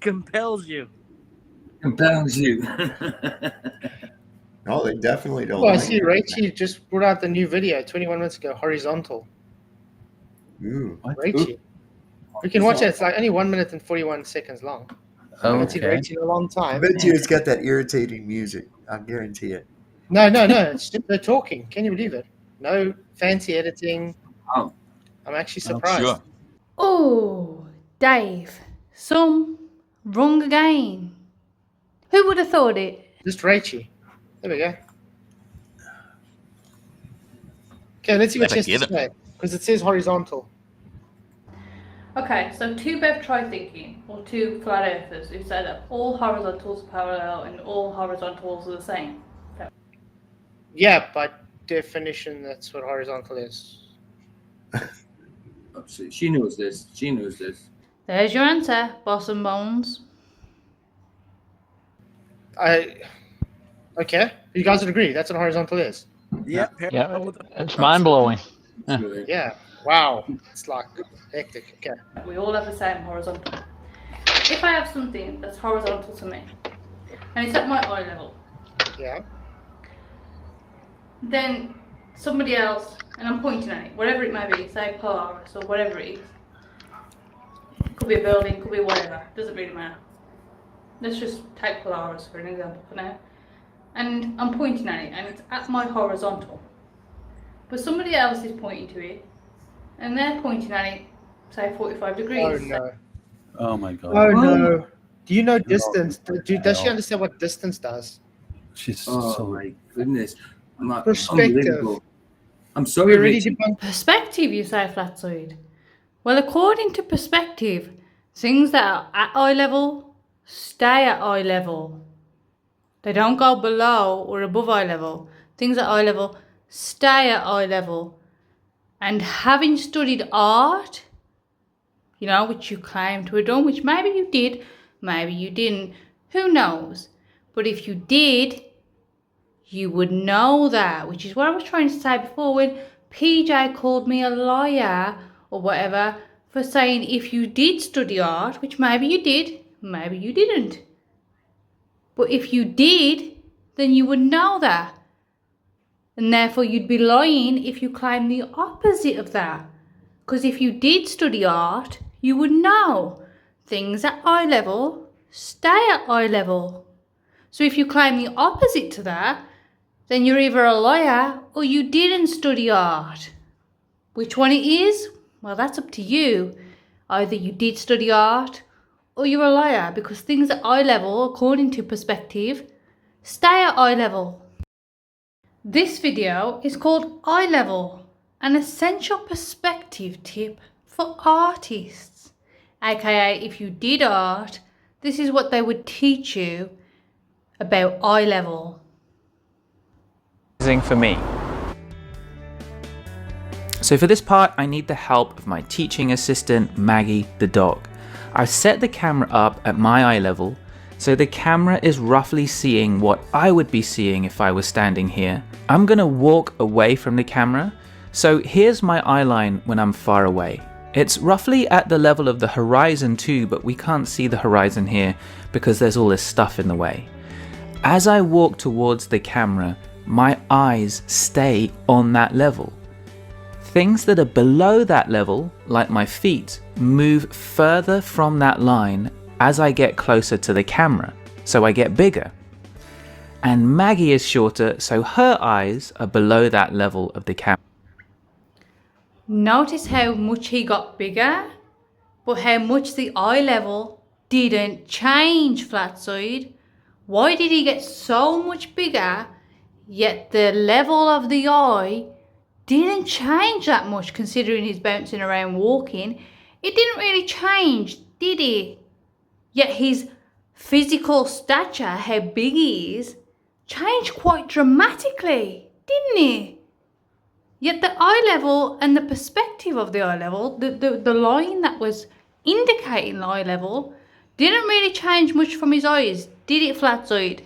compels you. Compels you. No, they definitely don't. Well, I like see it. Rachie just brought out the new video 21 minutes ago, horizontal. Ooh. Rachie. We can watch it. It's like only 1 minute and 41 seconds long. I haven't seen Okay. Rachie in a long I time. bet you it's got that irritating music. I guarantee it. No. It's just they're talking. Can you believe it? No fancy editing. Oh. I'm actually surprised. Sure. Oh, Dave. Some wrong again. Who would have thought it? Just Rachie. There we go. Okay, let's see what she has to say. Because it says horizontal. Okay, so two Bev try thinking, or two flat earthers who say that all horizontals are parallel and all horizontals are the same. Yeah, by definition, that's what horizontal is. Absolutely. She knows this. She knows this. There's your answer, Boss and Bones. Okay, you guys would agree. That's what horizontal is. Yeah, It's mind blowing. Absolutely. Yeah. Wow. It's like hectic. Okay. We all have the same horizontal. If I have something that's horizontal to me, and it's at my eye level, Yeah. then somebody else, and I'm pointing at it, whatever it may be, say Polaris or whatever it is. Could be a building, could be whatever, doesn't really matter. Let's just take Polaris for an example for now. And I'm pointing at it, and it's at my horizontal. But somebody else is pointing to it, and they're pointing at it, say 45 degrees. Oh no. Oh my god. Oh no. Do you know distance? Does she understand what distance does? She's Oh so my goodness. Perspective. Unbelievable. I'm sorry, We already Rachel. debunked. Perspective, you say, Flatzoid. Well, according to perspective, things that are at eye level stay at eye level. They don't go below or above eye level. Things at eye level stay at eye level. And having studied art, you know, which you claim to have done, which maybe you did, maybe you didn't, who knows? But if you did, you would know that, which is what I was trying to say before when PJ called me a liar or whatever for saying if you did study art, which maybe you did, maybe you didn't. But if you did, then you would know that. And therefore you'd be lying if you claim the opposite of that. Because if you did study art, you would know things at eye level stay at eye level. So if you claim the opposite to that, then you're either a liar or you didn't study art. Which one it is? Well, that's up to you. Either you did study art or you're a liar, because things at eye level, according to perspective, stay at eye level. This video is called Eye Level, an essential perspective tip for artists. AKA, if you did art, this is what they would teach you about eye level. For me. So for this part, I need the help of my teaching assistant, Maggie the dog. I've set the camera up at my eye level, so the camera is roughly seeing what I would be seeing if I was standing here. I'm gonna walk away from the camera, so here's my eye line when I'm far away. It's roughly at the level of the horizon too, but we can't see the horizon here because there's all this stuff in the way. As I walk towards the camera, my eyes stay on that level. Things that are below that level, like my feet, move further from that line as I get closer to the camera, so I get bigger. And Maggie is shorter, so her eyes are below that level of the camera. Notice how much he got bigger, but how much the eye level didn't change, Flatzoid. Why did he get so much bigger, yet the level of the eye didn't change that much considering he's bouncing around walking? It didn't really change, did it? Yet his physical stature, how big he is, changed quite dramatically, didn't it? Yet the eye level and the perspective of the eye level, the line that was indicating the eye level, didn't really change much from his eyes, did it, Flatzoid?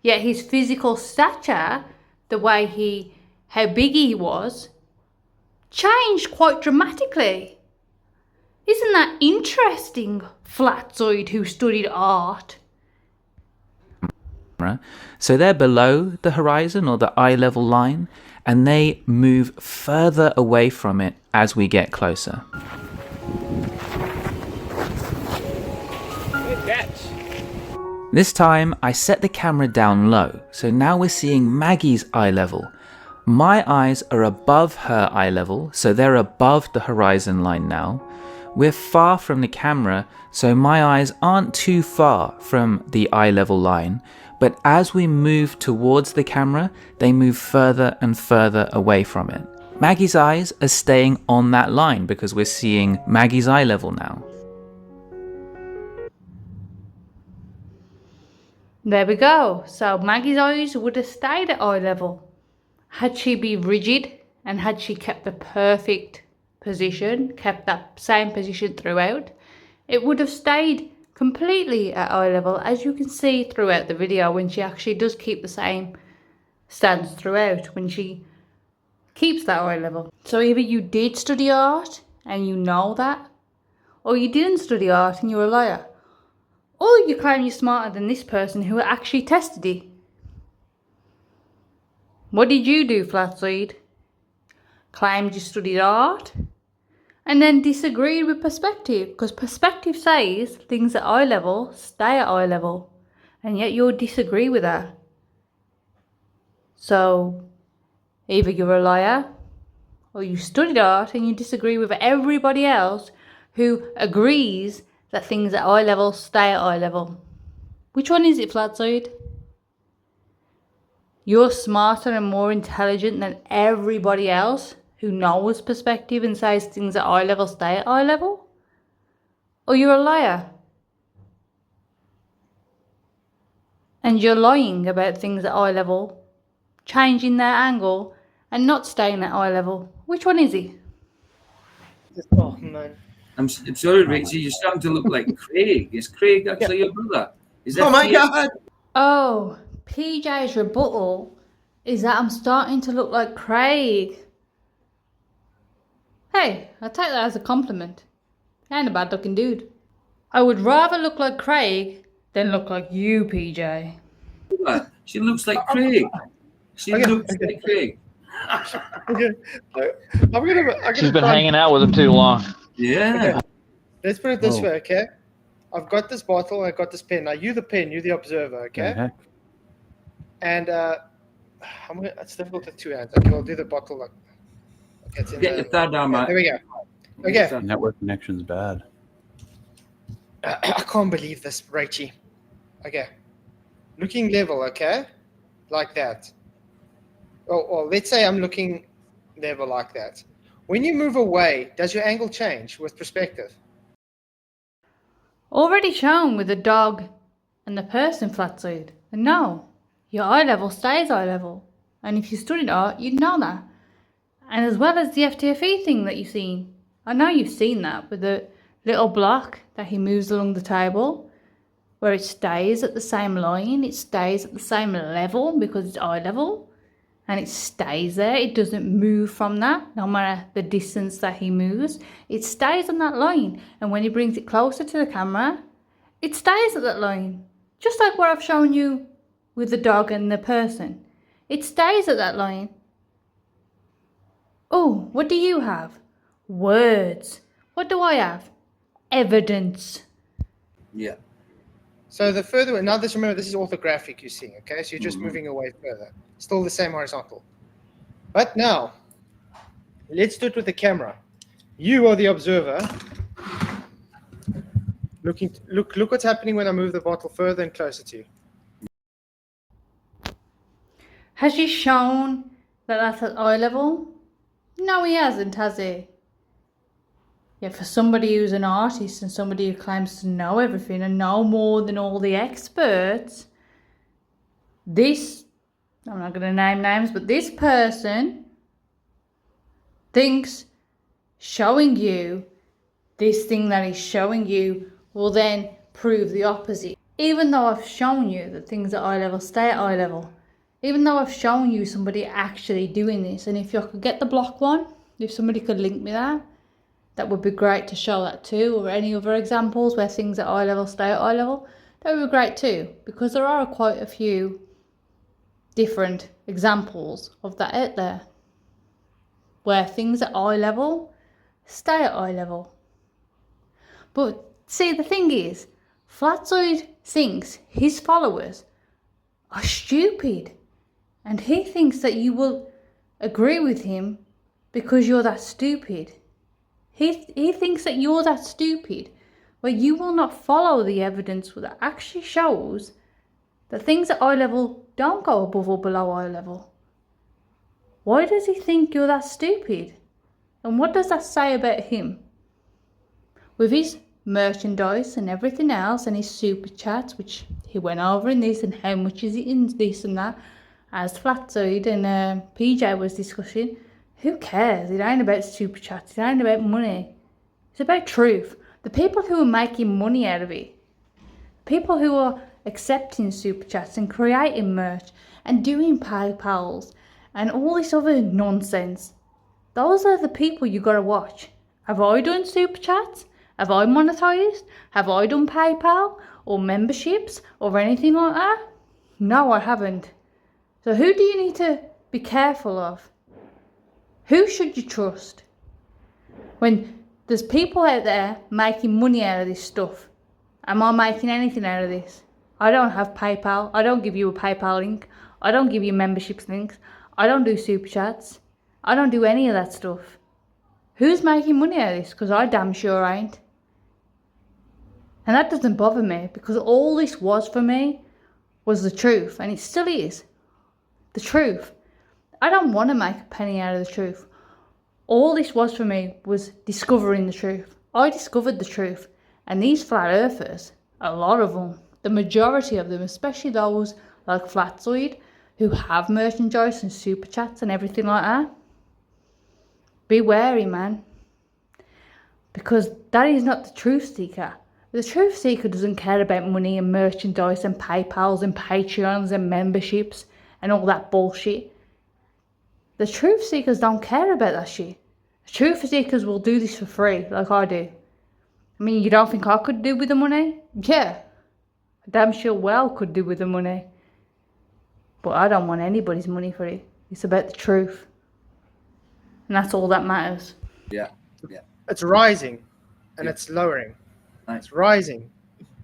Yet his physical stature, the way how big he was, changed quite dramatically. Isn't that interesting, Flatzoid who studied art? So they're below the horizon or the eye level line, and they move further away from it as we get closer. This time I set the camera down low, so now we're seeing Maggie's eye level. My eyes are above her eye level, so they're above the horizon line now. We're far from the camera, so my eyes aren't too far from the eye level line, but as we move towards the camera, they move further and further away from it. Maggie's eyes are staying on that line because we're seeing Maggie's eye level now. There we go. So Maggie's eyes would have stayed at eye level. Had she been rigid and had she kept the perfect position, kept that same position throughout, it would have stayed completely at eye level, as you can see throughout the video when she actually does keep the same stance throughout, when she keeps that eye level. So either you did study art and you know that, or you didn't study art and you're a liar. Or you claim you're smarter than this person who actually tested it. What did you do, Flatzoid? Claimed you studied art and then disagreed with perspective, because perspective says things at eye level stay at eye level, and yet you'll disagree with that. So either you're a liar or you studied art and you disagree with everybody else who agrees that things at eye level stay at eye level. Which one is it, Flatzoid? You're smarter and more intelligent than everybody else who knows perspective and says things at eye level stay at eye level? Or you're a liar? And you're lying about things at eye level, changing their angle and not staying at eye level. Which one is it? Oh, man. I'm sorry, Richie. You're starting to look like Craig. Is Craig actually your brother? Is that Oh my PJ? God! Oh, PJ's rebuttal is that I'm starting to look like Craig. Hey, I'll take that as a compliment. And a bad looking dude. I would rather look like Craig than look like you, PJ. She looks like Craig. She Okay, looks okay. like Craig. Okay. I'm gonna She's been try- hanging out with him too long. Yeah. Okay. Let's put it this Oh. way, okay? I've got this bottle, I've got this pen. Now you the pen, you the observer, okay? The heck? And it's difficult with two hands. Okay, we'll do the bottle like it's in Get your third arm yeah, out. there we go. Okay. Network connection's bad. I can't believe this, Rachie. Okay. Looking level, okay? Like that. Or let's say I'm looking level like that. When you move away, does your angle change with perspective? Already shown with the dog and the person, Flatzoid. And no, your eye level stays eye level. And if you studied art, you'd know that. And as well as the FTFE thing that you've seen. I know you've seen that with the little block that he moves along the table, where it stays at the same line, it stays at the same level because it's eye level. And it stays there, it doesn't move from that, no matter the distance that he moves. It stays on that line, and when he brings it closer to the camera, it stays at that line. Just like what I've shown you with the dog and the person. It stays at that line. Oh, what do you have? Words. What do I have? Evidence. Yeah. So the further now, remember this is orthographic you're seeing, okay? So you're just moving away further. Still the same horizontal. But now, let's do it with the camera. You are the observer. Look what's happening when I move the bottle further and closer to you. Has he shown that that's at eye level? No, he hasn't, has he? Yet for somebody who's an artist and somebody who claims to know everything and know more than all the experts, this, I'm not going to name names, but this person thinks showing you this thing that he's showing you will then prove the opposite. Even though I've shown you that things at eye level stay at eye level, even though I've shown you somebody actually doing this, and if you could get the block one, if somebody could link me that, that would be great to show that too, or any other examples where things at eye level stay at eye level, that would be great too, because there are quite a few different examples of that out there, where things at eye level stay at eye level. But see, the thing is, Flatzoid thinks his followers are stupid, and he thinks that you will agree with him because you're that stupid. He thinks that you're that stupid, where you will not follow the evidence that actually shows that things at eye level don't go above or below eye level. Why does he think you're that stupid? And what does that say about him? With his merchandise and everything else, and his super chats, which he went over in this, and how much is it in this and that, as Flatzoid and PJ was discussing, who cares? It ain't about super chats, it ain't about money. It's about truth. The people who are making money out of it, people who are accepting super chats and creating merch and doing PayPals and all this other nonsense, those are the people you gotta watch. Have I done super chats? Have I monetized? Have I done PayPal or memberships or anything like that? No, I haven't. So who do you need to be careful of? Who should you trust? When there's people out there making money out of this stuff. Am I making anything out of this? I don't have PayPal. I don't give you a PayPal link. I don't give you memberships links. I don't do super chats. I don't do any of that stuff. Who's making money out of this? Because I damn sure ain't. And that doesn't bother me, because all this was for me was the truth, and it still is. The truth. I don't want to make a penny out of the truth. All this was for me was discovering the truth. I discovered the truth. And these flat earthers, a lot of them, the majority of them, especially those like Flatzoid, who have merchandise and super chats and everything like that, be wary, man. Because that is not the truth seeker. The truth seeker doesn't care about money and merchandise and PayPals and Patreons and memberships and all that bullshit. The truth seekers don't care about that shit. The truth seekers will do this for free, like I do. I mean, you don't think I could do with the money? Yeah, I damn sure well could do with the money. But I don't want anybody's money for it. It's about the truth. And that's all that matters. Yeah. It's rising and it's lowering. Nice. It's rising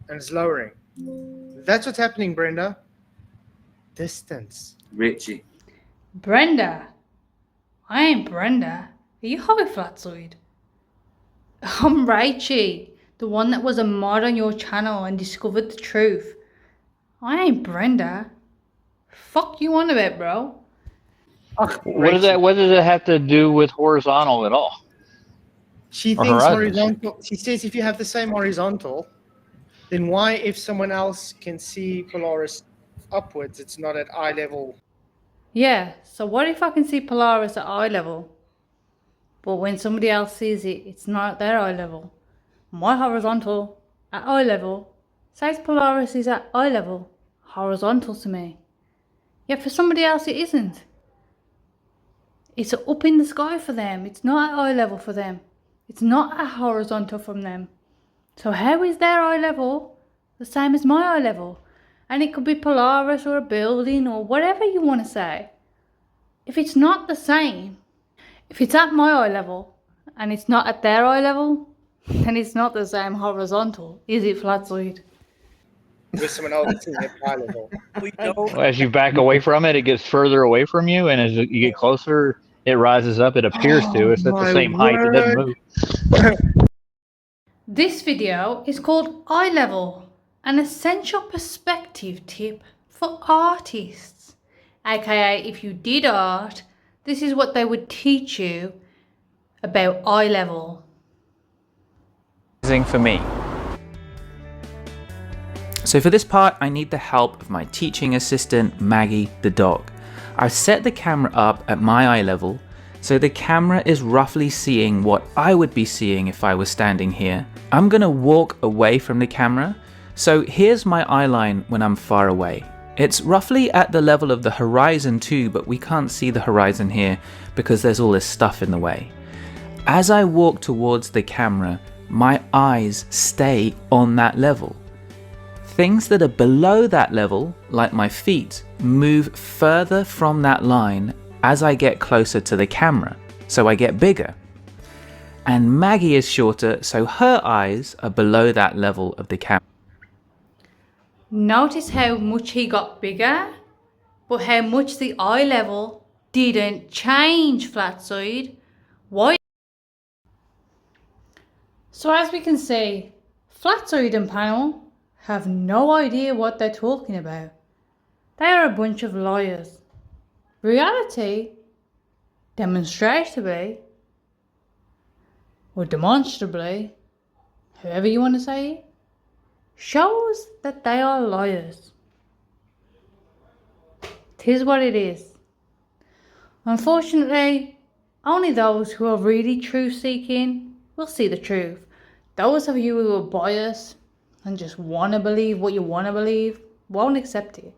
and it's lowering. That's what's happening, Brenda. Distance. Richie. Brenda? I ain't Brenda. Are you high, Flatzoid? I'm Rachie, the one that was a mod on your channel and discovered the truth. I ain't Brenda. Fuck you on about, bro? What does that have to do with horizontal at all? She Or thinks horizons. horizontal. She says if you have the same horizontal, then why, if someone else can see Polaris upwards, it's not at eye level? Yeah, so what if I can see Polaris at eye level? But when somebody else sees it, it's not at their eye level. My horizontal at eye level says Polaris is at eye level, horizontal to me. Yet for somebody else it isn't. It's up in the sky for them. It's not at eye level for them. It's not at horizontal from them. So how is their eye level the same as my eye level? And it could be Polaris or a building or whatever you want to say. If it's not the same, if it's at my eye level and it's not at their eye level, then it's not the same horizontal, is it, Flatzoid? With someone else seeing at eye level. As you back away from it, it gets further away from you, and as you get closer, it rises up. It appears to. It's at the same height. It doesn't move. This video is called Eye Level, an essential perspective tip for artists. AKA, if you did art, this is what they would teach you about eye level. For me. So for this part, I need the help of my teaching assistant, Maggie the dog. I've set the camera up at my eye level, so the camera is roughly seeing what I would be seeing if I was standing here. I'm gonna walk away from the camera, so here's my eye line when I'm far away. It's roughly at the level of the horizon too, but we can't see the horizon here because there's all this stuff in the way. As I walk towards the camera, my eyes stay on that level. Things that are below that level, like my feet, move further from that line as I get closer to the camera, so I get bigger. And Maggie is shorter, so her eyes are below that level of the camera. Notice how much he got bigger, but how much the eye level didn't change, Flatzoid. Why? So as we can see, Flatzoid and panel have no idea what they're talking about. They are a bunch of liars. Reality, demonstrably, or demonstrably, however you want to say it, shows that they are liars. 'Tis what it is. Unfortunately, only those who are really truth-seeking will see the truth. Those of you who are biased and just want to believe what you want to believe won't accept it.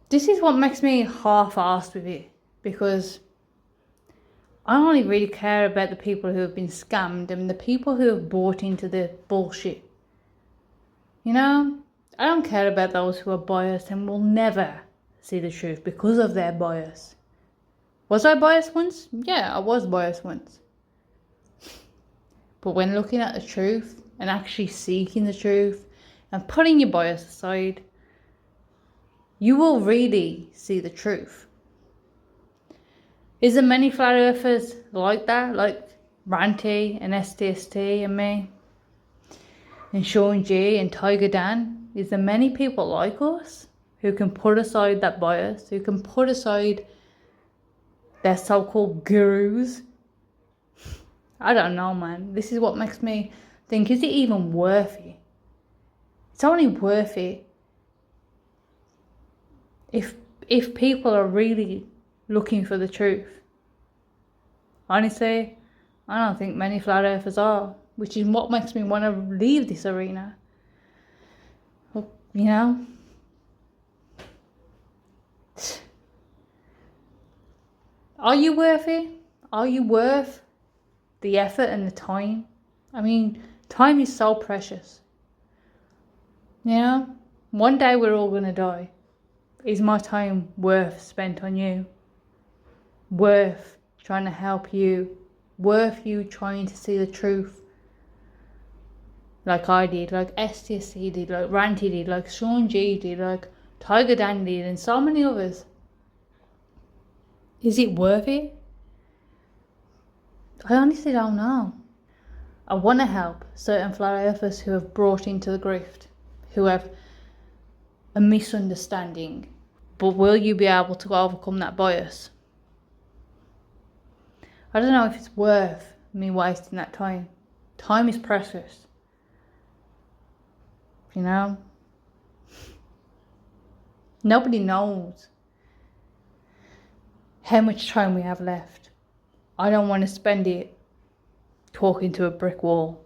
This is what makes me half-assed with it, because I only really care about the people who have been scammed and the people who have bought into the bullshit. You know, I don't care about those who are biased and will never see the truth because of their bias. Was I biased once? Yeah, I was biased once. But when looking at the truth and actually seeking the truth and putting your bias aside, you will really see the truth. Is there many flat earthers like that? Like Ranty and STST and me? And Sean G and Tiger Dan? Is there many people like us who can put aside that bias, who can put aside their so-called gurus? I don't know, man. This is what makes me think, is it even worth it? It's only worth it if people are really looking for the truth. Honestly, I don't think many flat earthers are, which is what makes me want to leave this arena. Well, you know? Are you worth it? Are you worth the effort and the time? I mean, time is so precious. You know? One day we're all going to die. Is my time worth spent on you? Worth trying to help you? Worth you trying to see the truth? Like I did, like STSC did, like Ranty did, like Sean G did, like Tiger Dan did, and so many others. Is it worth it? I honestly don't know. I want to help certain flat earthers who have brought into the grift, who have a misunderstanding. But will you be able to overcome that bias? I don't know if it's worth me wasting that time. Time is precious. You know? Nobody knows how much time we have left. I don't want to spend it talking to a brick wall.